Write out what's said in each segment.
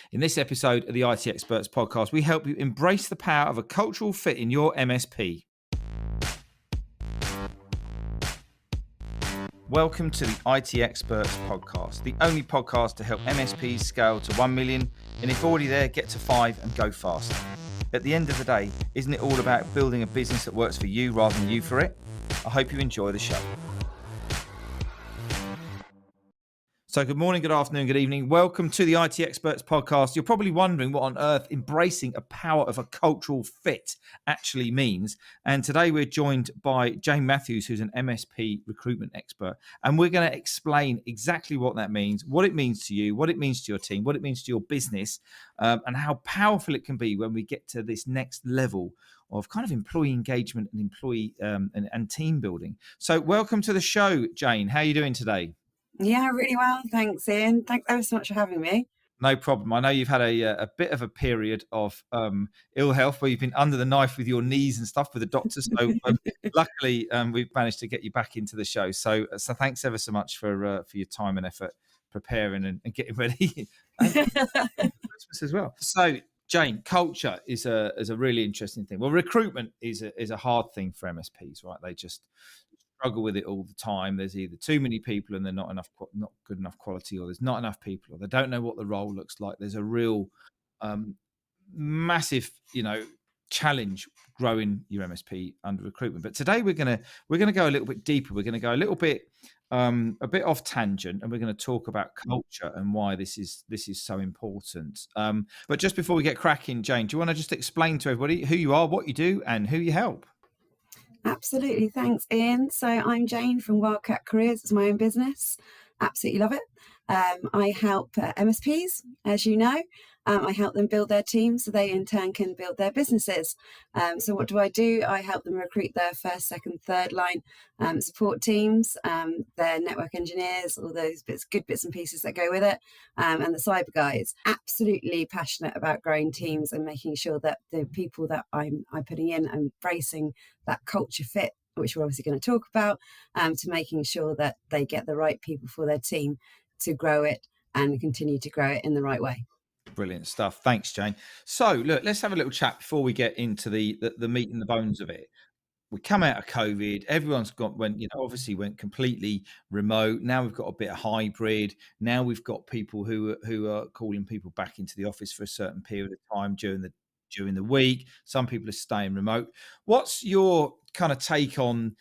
In this episode of the IT Experts podcast, we help you embrace the power of a cultural fit in your MSP. Welcome to the IT Experts podcast, the only podcast to help MSPs scale to 1 million, and if already there, get to 5 and go faster. At the end of the day, isn't it all about building a business that works for you rather than you for it? I hope you enjoy the show. So good morning, good afternoon, good evening. Welcome to the IT Experts podcast. You're probably wondering what on earth embracing a power of a cultural fit actually means. And today we're joined by Jane Matthews, who's an MSP recruitment expert. And we're going to explain exactly what that means, what it means to you, what it means to your team, what it means to your business, and how powerful it can be when we get to this next level of kind of employee engagement and employee and team building. So welcome to the show, Jane. How are you doing today? Yeah, really well. Thanks, Ian. Thanks ever so much for having me. No problem. I know you've had a bit of a period of ill health where you've been under the knife with your knees and stuff with the doctors. So luckily, we've managed to get you back into the show. So thanks ever so much for your time and effort preparing and getting ready. Christmas as well. So Jane, culture is a really interesting thing. Well, recruitment is a hard thing for MSPs, right? They just struggle with it all the time. There's either too many people and they're not good enough quality, or there's not enough people, or they don't know what the role looks like. There's a real massive, challenge growing your MSP under recruitment. But today we're gonna go a little bit deeper. We're gonna go a little bit a bit off tangent, and we're going to talk about culture and why this is so important. But just before we get cracking, Jane, do you want to just explain to everybody who you are, what you do, and who you help? Absolutely. Thanks, Ian. So I'm Jane from Wildcat Careers. It's my own business. Absolutely love it. I help MSPs, as you know. I help them build their teams so they in turn can build their businesses. So what do? I help them recruit their first, second, third line support teams, their network engineers, all those good bits and pieces that go with it, and the cyber guys. Absolutely passionate about growing teams and making sure that the people that I'm putting in, I'm embracing that culture fit, which we're obviously going to talk about, to making sure that they get the right people for their team to grow it and continue to grow it in the right way. Brilliant stuff. Thanks, Jane. So look, let's have a little chat before we get into the meat and the bones of it. We come out of COVID, everyone's obviously went completely remote. Now we've got a bit of hybrid. Now we've got people who are calling people back into the office for a certain period of time during the week. Some people are staying remote. What's your kind of take on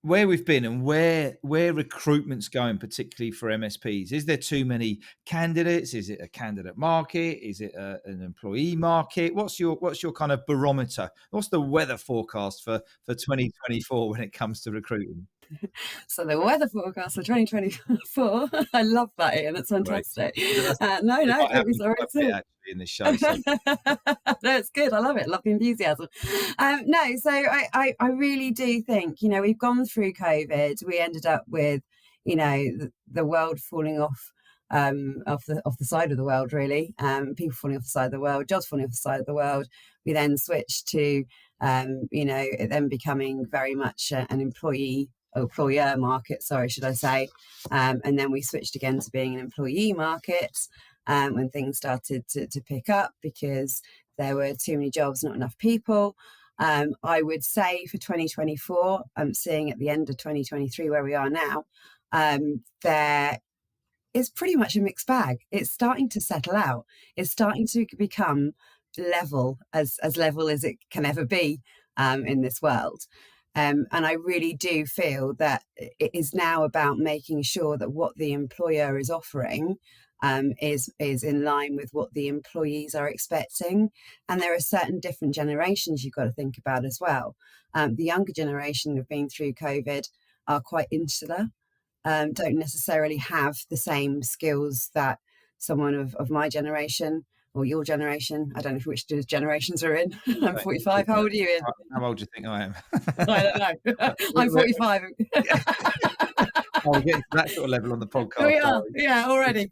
where we've been and where recruitment's going, particularly for MSPs? Is there too many candidates? Is it a candidate market? Is it an employee market? What's your kind of barometer? What's the weather forecast for 2024 when it comes to recruiting? So the weather forecast for 2024, I love that, Ian. It's fantastic. Right. No, don't be sorry actually in this show. So. No, it's good. I love it. Love the enthusiasm. No, so I really do think, we've gone through COVID. We ended up with, the world falling off the side of the world, really. People falling off the side of the world, jobs falling off the side of the world. We then switched to, it then becoming very much an employer market, should I say. And then we switched again to being an employee market when things started to pick up because there were too many jobs, not enough people. I would say for 2024, I'm seeing at the end of 2023 where we are now, there is pretty much a mixed bag. It's starting to settle out. It's starting to become level as level as it can ever be in this world. And I really do feel that it is now about making sure that what the employer is offering is in line with what the employees are expecting. And there are certain different generations you've got to think about as well. The younger generation who've been through COVID are quite insular, don't necessarily have the same skills that someone of my generation or your generation. I don't know which generations are in. I'm 45. How old are you, Ian? How old do you think I am? I don't know. I'm 45. Oh, we're getting to that sort of level on the podcast. We are, yeah, already.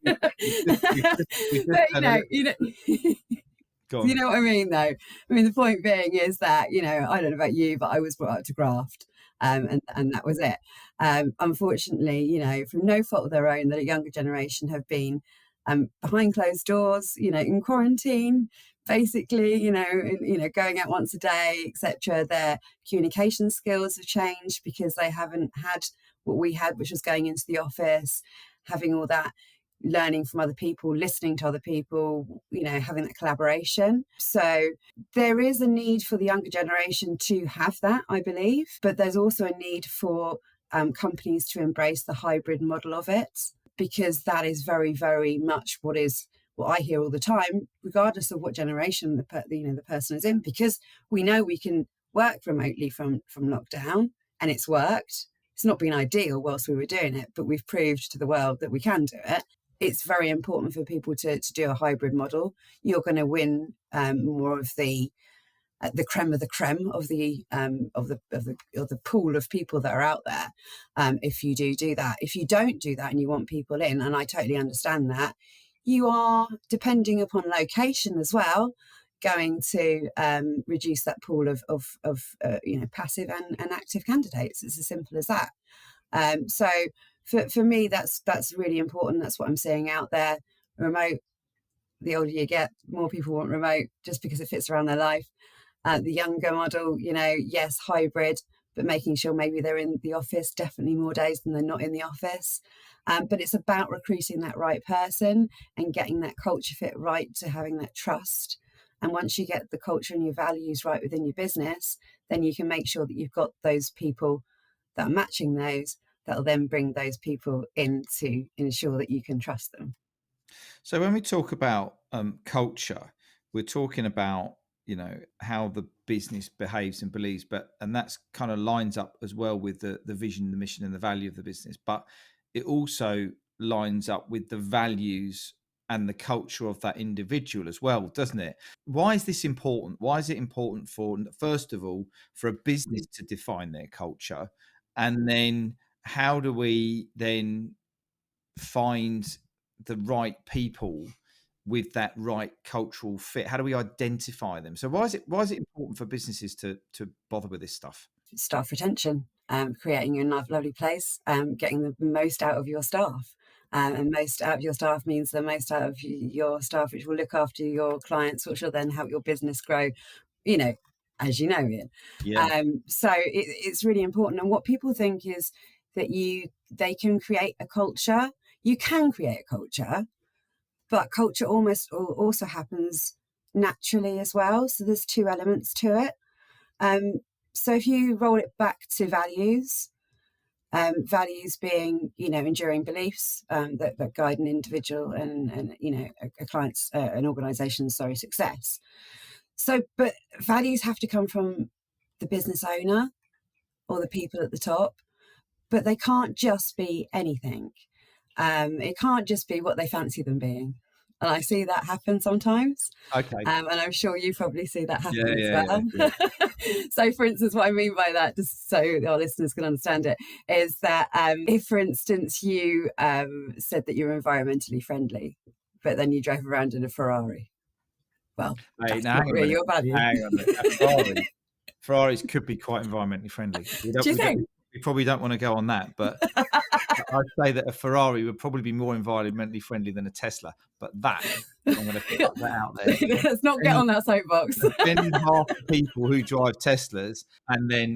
Go on. You know what I mean, though? I mean, the point being is that, I don't know about you, but I was brought up to graft. And that was it. Unfortunately, from no fault of their own, the younger generation have been behind closed doors, in quarantine, basically, going out once a day, etc. Their communication skills have changed because they haven't had what we had, which was going into the office, having all that learning from other people, listening to other people, having that collaboration. So there is a need for the younger generation to have that, I believe, but there's also a need for companies to embrace the hybrid model of it, because that is very, very much what I hear all the time, regardless of what generation the person is in, because we know we can work remotely from lockdown, and it's worked. It's not been ideal whilst we were doing it, but we've proved to the world that we can do it. It's very important for people to do a hybrid model. You're going to win more of the creme of the creme of the pool of people that are out there. If you do that, if you don't do that and you want people in, and I totally understand that, you are, depending upon location as well, going to reduce that pool of passive and active candidates. It's as simple as that. So for me, that's really important. That's what I'm seeing out there. Remote, the older you get, more people want remote just because it fits around their life. The younger model, yes, hybrid, but making sure maybe they're in the office definitely more days than they're not in the office. But it's about recruiting that right person and getting that culture fit right, to having that trust. And once you get the culture and your values right within your business, then you can make sure that you've got those people that are matching those, that'll then bring those people in to ensure that you can trust them. So when we talk about culture, we're talking about how the business behaves and believes, and that's kind of lines up as well with the vision, the mission, and the value of the business. But it also lines up with the values and the culture of that individual as well, doesn't it? Why is this important? Why is it important first of all, for a business to define their culture? And then how do we then find the right people with that right cultural fit? How do we identify them? So why is it important for businesses to bother with this stuff? Staff retention, creating a lovely place, getting the most out of your staff. And most out of your staff means the most out of your staff, which will look after your clients, which will then help your business grow, as you know, Ian. Yeah. So it's really important. And what people think is that they can create a culture. You can create a culture, but culture almost also happens naturally as well. So there's two elements to it. So if you roll it back to values, values being, enduring beliefs that guide an individual and a client's, an organisation's, success. So, but values have to come from the business owner or the people at the top, but they can't just be anything. It can't just be what they fancy them being. And I see that happen sometimes. Okay. And I'm sure you probably see that happen Yeah, as well. yeah. So, for instance, what I mean by that, just so our listeners can understand it, is that if, for instance, you said that you're environmentally friendly, but then you drove around in a Ferrari, well, Hey, that's now not really your value. hang on a minute. Ferraris could be quite environmentally friendly. Do you think? We probably don't want to go on that, but I'd say that a Ferrari would probably be more environmentally friendly than a Tesla. But that, I'm going to put that out there. Let's not get on that soapbox. Then half the people who drive Teslas,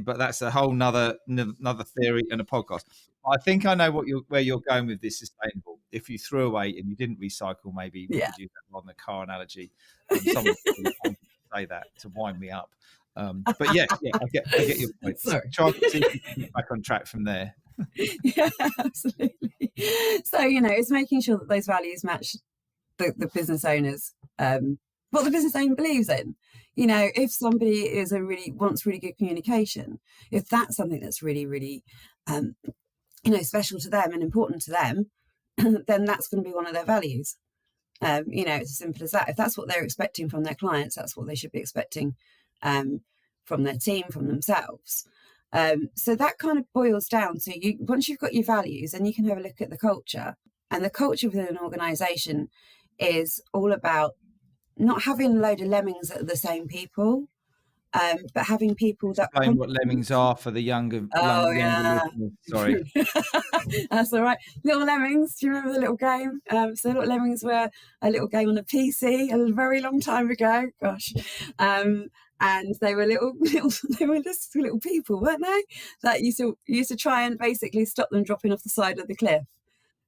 but that's a whole another theory and a podcast. I think I know where you're going with this sustainable. If you threw away and you didn't recycle, maybe we could use that on the car analogy. Someone could say that to wind me up. But yeah, I get your point. Sorry. Try to see if you can get back on track from there. Yeah, absolutely. So, it's making sure that those values match the business owners, what the business owner believes in. If somebody wants really good communication, if that's something that's really, really, special to them and important to them, then that's going to be one of their values. It's as simple as that. If that's what they're expecting from their clients, that's what they should be expecting from their team, from themselves. So that kind of boils down to once you've got your values, then you can have a look at the culture. And the culture within an organisation is all about not having a load of lemmings that are the same people. But having people that Explain what complement. lemmings are for the Oh younger yeah. listeners. Sorry. That's all right. Little Lemmings. Do you remember the little game? So Little Lemmings were a little game on a PC a very long time ago. Gosh, um, and they were little they were just little people, weren't they? That used to try and basically stop them dropping off the side of the cliff.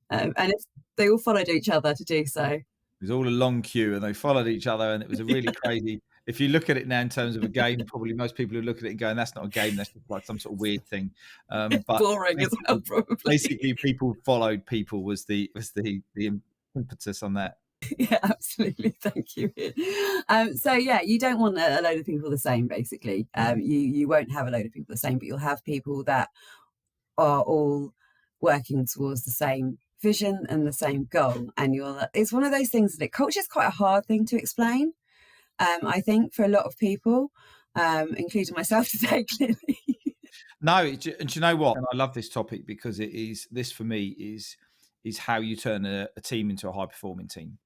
And they all followed each other to do so. It was all a long queue and they followed each other, and it was a really crazy. If you look at it now in terms of a game, probably most people who look at it and going, "That's not a game. That's just like some sort of weird thing." But Boring as well, probably. basically, people followed people was the impetus on that. Yeah, absolutely. Thank you. So yeah, you don't want a load of people the same. Basically, you won't have a load of people the same, but you'll have people that are all working towards the same vision and the same goal. And it's one of those things that culture is quite a hard thing to explain. I think for a lot of people, including myself today, clearly. No, and do you know what? And I love this topic because it is this for me is how you turn a team into a high performing team.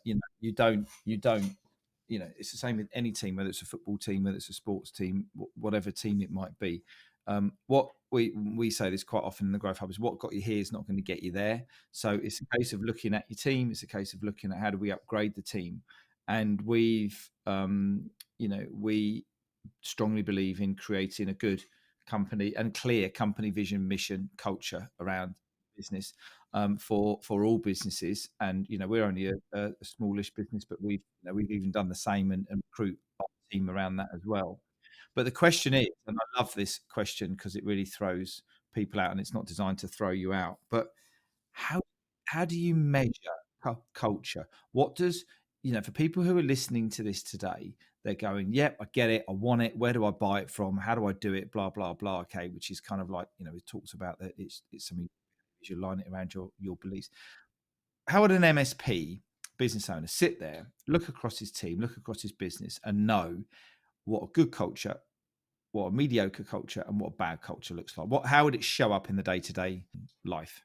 You don't. It's the same with any team, whether it's a football team, whether it's a sports team, whatever team it might be. What we say this quite often in the Growth Hub is what got you here is not going to get you there. So it's a case of looking at your team. It's a case of looking at how do we upgrade the team, and we strongly believe in creating a good company and clear company vision, mission, culture around business for all businesses. And we're only a smallish business, but we've even done the same and recruit our team around that as well. But the question is, and I love this question because it really throws people out, and it's not designed to throw you out. But how how do you measure culture? What does for people who are listening to this today, they're going, "Yep, I get it. I want it. Where do I buy it from? How do I do it? Blah blah blah." Okay, which is kind of like it talks about that it's something you line it around your beliefs. How would an MSP business owner sit there, look across his team, look across his business, and know what a good culture, what a mediocre culture, and what a bad culture looks like? How would it show up in the day-to-day life?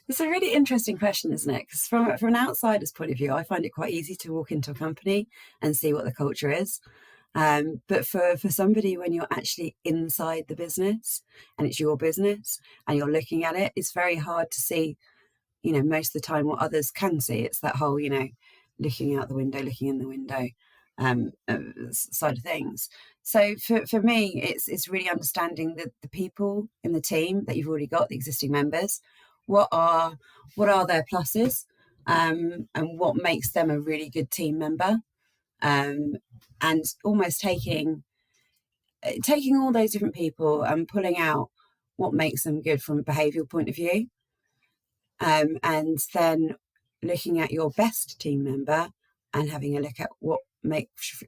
It's a really interesting question, isn't it? Because from an outsider's point of view, I find it quite easy to walk into a company and see what the culture is. But for somebody, when you're actually inside the business and it's your business and you're looking at it, it's very hard to see, most of the time what others can see. It's that whole, looking out the window, looking in the window side of things. So for me, it's really understanding the people in the team that you've already got, the existing members. What are their pluses, and what makes them a really good team member, and almost taking all those different people and pulling out what makes them good from a behavioural point of view, and then looking at your best team member and having a look at what makes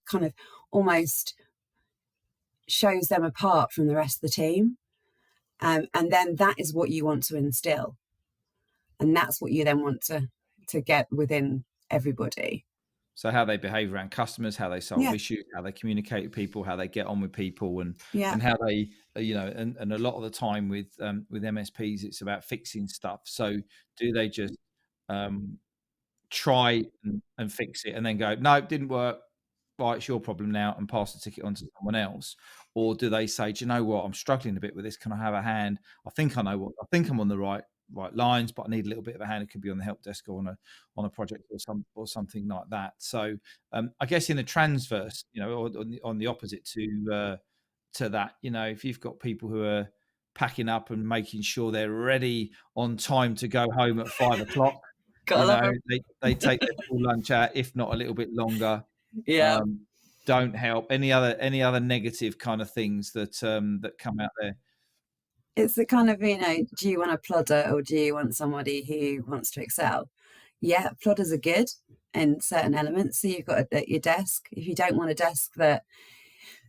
kind of almost shows them apart from the rest of the team, and then that is what you want to instill, and that's what you then want to get within everybody. So how they behave around customers, how they solve Yeah, issues, how they communicate with people, how they get on with people, and yeah, and how they, and a lot of the time with MSPs, it's about fixing stuff. So do they just try and fix it and then go, no, it didn't work. Right, it's your problem now, and pass the ticket on to someone else? Or do they say, do you know what, I'm struggling a bit with this. Can I have a hand? I think I'm on the right lines, but I need a little bit of a hand. It could be on the help desk or on a project or something like that. So I guess in a transverse, or on the opposite to that, if you've got people who are packing up and making sure they're ready on time to go home at 5 o'clock, gotta love them. they take their full lunch out, if not a little bit longer. Yeah, Don't help. Any other negative kind of things that come out there? it's the kind of, do you want a plodder or do you want somebody who wants to excel? Yeah, plodders are good in certain elements. So you've got at your desk. If you don't want a desk that,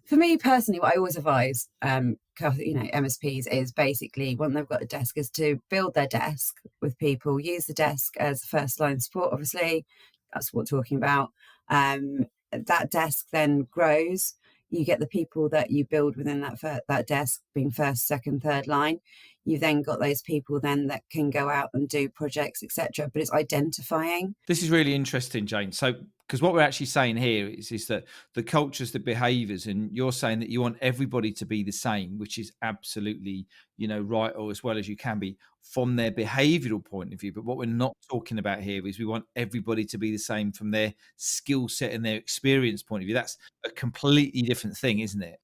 for me personally, what I always advise, MSPs is basically when they've got a desk is to build their desk with people, use the desk as first line support. Obviously, that's what we're talking about. That desk then grows. You get the people that you build within that desk being first, second, third line. you've then got those people then that can go out and do projects, etc. But it's identifying. This is really interesting, Jane. So, because what we're actually saying here is that the cultures, the behaviours, and you're saying that you want everybody to be the same, which is absolutely, right, or as well as you can be from their behavioural point of view. But what we're not talking about here is we want everybody to be the same from their skill set and their experience point of view. That's a completely different thing, isn't it?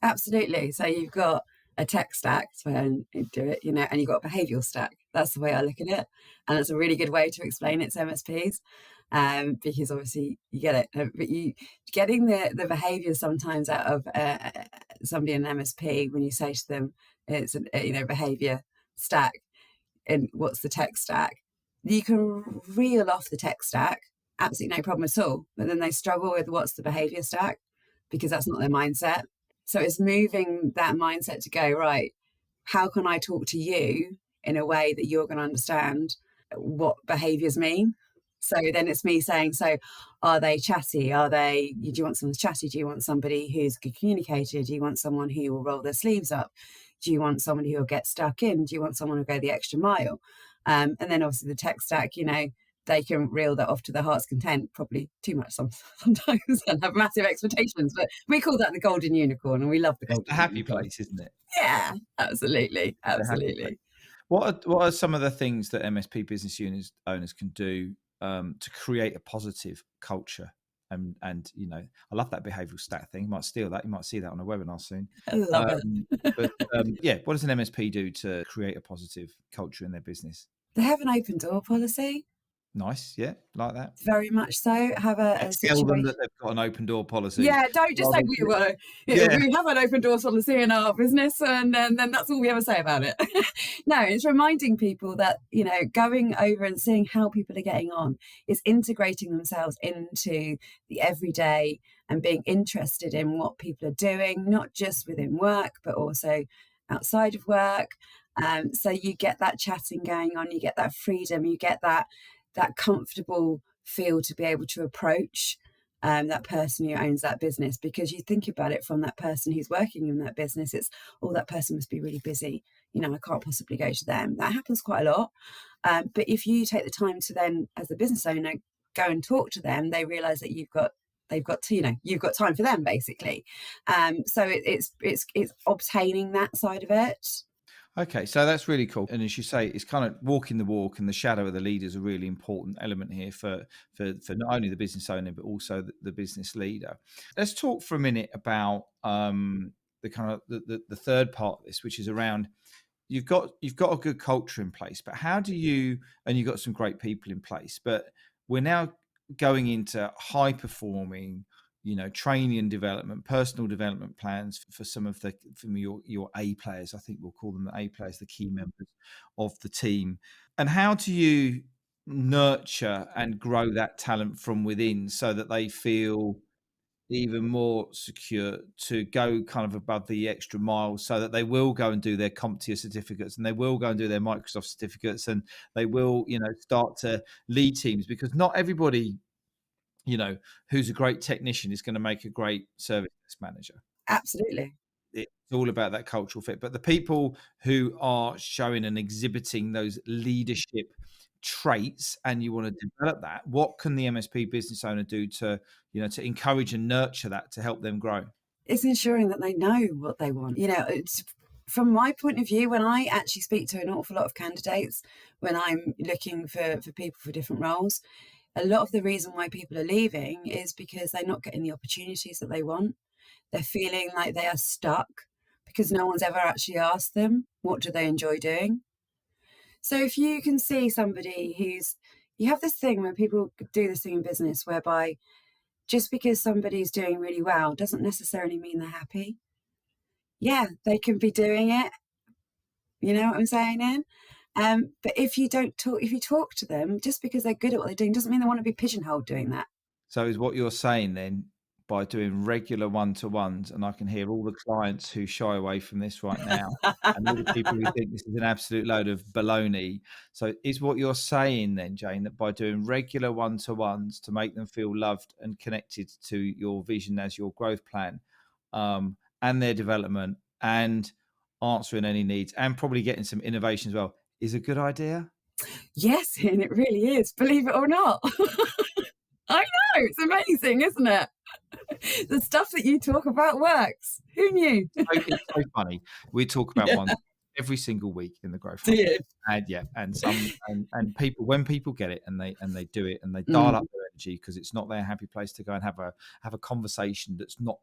Absolutely. So you've got a tech stack, so you do it, and you've got a behavioural stack. That's the way I look at it, and it's a really good way to explain it to MSPs, because obviously you get it, but you getting the behaviour sometimes out of somebody in an MSP when you say to them it's a behaviour stack and what's the tech stack, you can reel off the tech stack, absolutely no problem at all. But then they struggle with what's the behavior stack because that's not their mindset. So it's moving that mindset to go, right, how can I talk to you in a way that you're going to understand what behaviors mean? So then it's me saying, so are they chatty? Do you want someone who's chatty? Do you want somebody who's good communicator? Do you want someone who will roll their sleeves up? Do you want somebody who will get stuck in? Do you want someone who will go the extra mile? And then obviously the tech stack, they can reel that off to their heart's content, probably too much sometimes, and have massive expectations. But we call that the golden unicorn, and we love the It's golden a happy unicorn. place, isn't it? Yeah, absolutely, A happy place. absolutely. What are some of the things that MSP business units owners can do to create a positive culture? And I love that behavioural stat thing. You might steal that. You might see that on a webinar soon. I love it. But yeah, what does an MSP do to create a positive culture in their business? They have an open door policy, Nice, yeah, like that. very much so. Have a Tell them situation. that they've got an open door policy. Yeah, don't just say Rather than- yeah, we have an open door policy in our business, and then that's all we ever say about it. No, it's reminding people that going over and seeing how people are getting on is integrating themselves into the everyday and being interested in what people are doing, not just within work but also outside of work. So you get that chatting going on, you get that freedom, you get that comfortable feel to be able to approach that person who owns that business, because you think about it from that person who's working in that business, it's, oh, that person must be really busy, I can't possibly go to them. That happens quite a lot. But if you take the time to then, as a business owner, go and talk to them, they realize that they've got to, you've got time for them, basically. So it's obtaining that side of it. okay, so that's really cool. And as you say, it's kind of walking the walk, and the shadow of the leader is a really important element here for not only the business owner but also the business leader. Let's talk for a minute about the kind of the third part of this, which is around you've got a good culture in place, but how do you, and you've got some great people in place, but we're now going into high performing, training and development, personal development plans for some of your A players. I think we'll call them the A players, the key members of the team. And how do you nurture and grow that talent from within so that they feel even more secure to go kind of above the extra mile, so that they will go and do their CompTIA certificates, and they will go and do their Microsoft certificates, and they will, start to lead teams? Because not everybody, who's a great technician is going to make a great service desk manager. Absolutely. It's all about that cultural fit. But the people who are showing and exhibiting those leadership traits, and you want to develop that, what can the MSP business owner do to, to encourage and nurture that to help them grow? It's ensuring that they know what they want. It's, from my point of view, when I actually speak to an awful lot of candidates, when I'm looking for people for different roles, a lot of the reason why people are leaving is because they're not getting the opportunities that they want. They're feeling like they are stuck because no one's ever actually asked them, what do they enjoy doing? So if you can see somebody you have this thing where people do this thing in business whereby just because somebody's doing really well doesn't necessarily mean they're happy. Yeah, they can be doing it. You know what I'm saying, Ian? But if you talk to them, just because they're good at what they're doing doesn't mean they want to be pigeonholed doing that. So is what you're saying then, by doing regular one-to-ones, and I can hear all the clients who shy away from this right now, and all the people who think this is an absolute load of baloney. So is what you're saying then, Jane, that by doing regular one-to-ones to make them feel loved and connected to your vision as your growth plan, and their development, and answering any needs, and probably getting some innovation as well, is a good idea. Yes, and it really is, believe it or not. I know, it's amazing, isn't it? The stuff that you talk about works. Who knew? It's so funny. We talk about Yeah. one every single week in the Growth Do Hub. you? And people, when people get it and they do it and they dial Mm, up their energy, because it's not their happy place to go and have a conversation that's not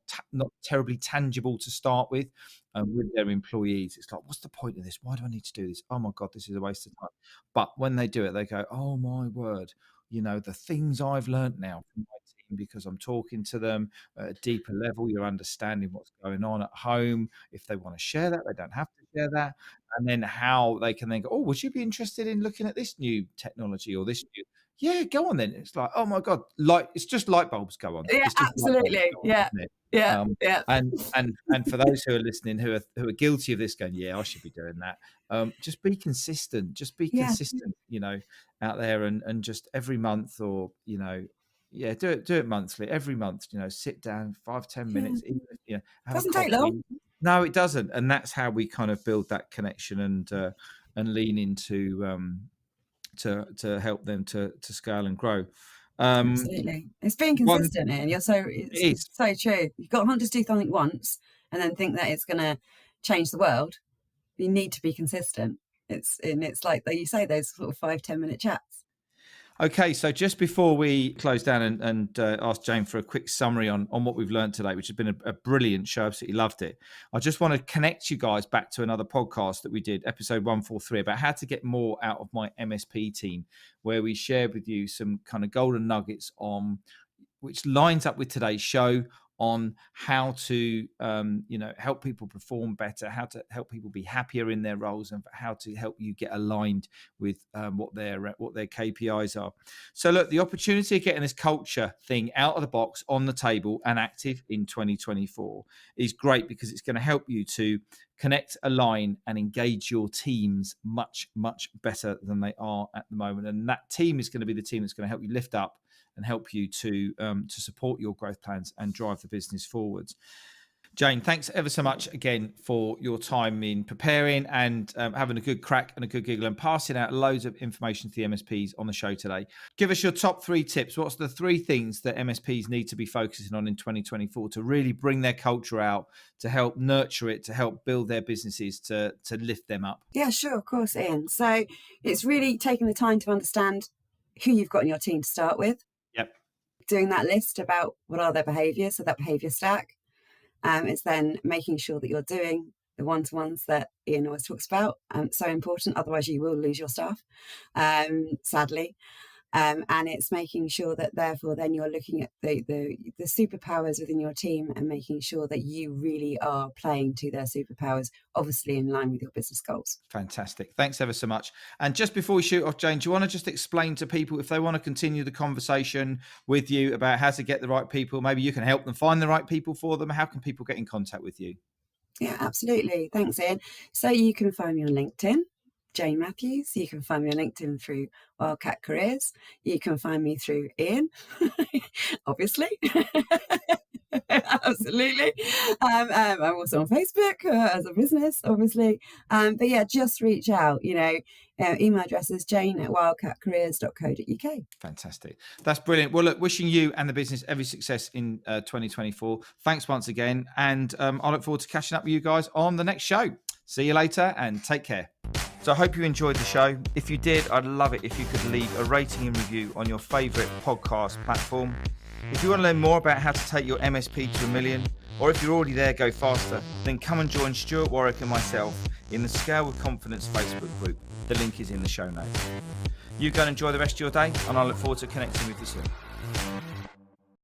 terribly tangible to start with, with their employees. It's like, what's the point of this? Why do I need to do this? Oh my God, this is a waste of time. But when they do it, they go, oh my word, the things I've learned now from my team, because I'm talking to them at a deeper level. You're understanding what's going on at home. If they want to share that, they don't have to share that. And then how they can then go, oh, would you be interested in looking at this new technology or this new? Yeah, go on then. It's like, oh my God, it's just light bulbs go on. yeah, It's just light bulbs absolutely. go on, Yeah, isn't it? yeah, Um, yeah, and for those who are listening, who are guilty of this, going, yeah, I should be doing that. Just be consistent. Just be yeah, consistent. Out there, and just every month, or yeah, do it monthly. Every month, sit down 5-10 yeah. minutes, even if, have a Doesn't take long. coffee. No, it doesn't, and that's how we kind of build that connection and lean into to help them to scale and grow. Absolutely. It's being One consistent, and it's is so true. You can't just do something once and then think that it's gonna change the world. You need to be consistent. It's like you say, those sort of 5-10 minute chats. Okay, so just before we close down and ask Jane for a quick summary on what we've learned today, which has been a brilliant show, absolutely loved it. I just want to connect you guys back to another podcast that we did, episode 143, about how to get more out of my MSP team, where we shared with you some kind of golden nuggets on which lines up with today's show, on how to help people perform better, how to help people be happier in their roles, and how to help you get aligned with what their KPIs are. So look, the opportunity of getting this culture thing out of the box, on the table, and active in 2024 is great, because it's going to help you to connect, align, and engage your teams much, much better than they are at the moment. And that team is going to be the team that's going to help you lift up and help you to support your growth plans and drive the business forwards. Jane, thanks ever so much again for your time in preparing and having a good crack and a good giggle and passing out loads of information to the MSPs on the show today. Give us your top 3 tips. What's the 3 things that MSPs need to be focusing on in 2024 to really bring their culture out, to help nurture it, to help build their businesses, to lift them up? Yeah, sure, of course, Ian. So it's really taking the time to understand who you've got in your team to start with, Yep. doing that list about what are their behaviours, so that behaviour stack. It's then making sure that you're doing the one-to-ones that Ian always talks about. So important, otherwise you will lose your staff, sadly. And it's making sure that therefore then you're looking at the superpowers within your team and making sure that you really are playing to their superpowers, obviously in line with your business goals. Fantastic. Thanks ever so much. And just before we shoot off, Jane, do you want to just explain to people, if they want to continue the conversation with you about how to get the right people, maybe you can help them find the right people for them. How can people get in contact with you? Yeah, absolutely. Thanks, Ian. So you can find me on LinkedIn, Jane Matthews. You can find me on LinkedIn through Wildcat Careers. You can find me through Ian, obviously. Absolutely. I'm also on Facebook as a business, obviously. But yeah, just reach out. Email address is jane@wildcatcareers.co.uk. Fantastic. That's brilliant. Well, look, wishing you and the business every success in 2024. Thanks once again. And I look forward to catching up with you guys on the next show. See you later and take care. So I hope you enjoyed the show. If you did, I'd love it if you could leave a rating and review on your favourite podcast platform. If you want to learn more about how to take your MSP to $1 million, or if you're already there, go faster, then come and join Stuart Warwick and myself in the Scale with Confidence Facebook group. The link is in the show notes. You go and enjoy the rest of your day, and I look forward to connecting with you soon.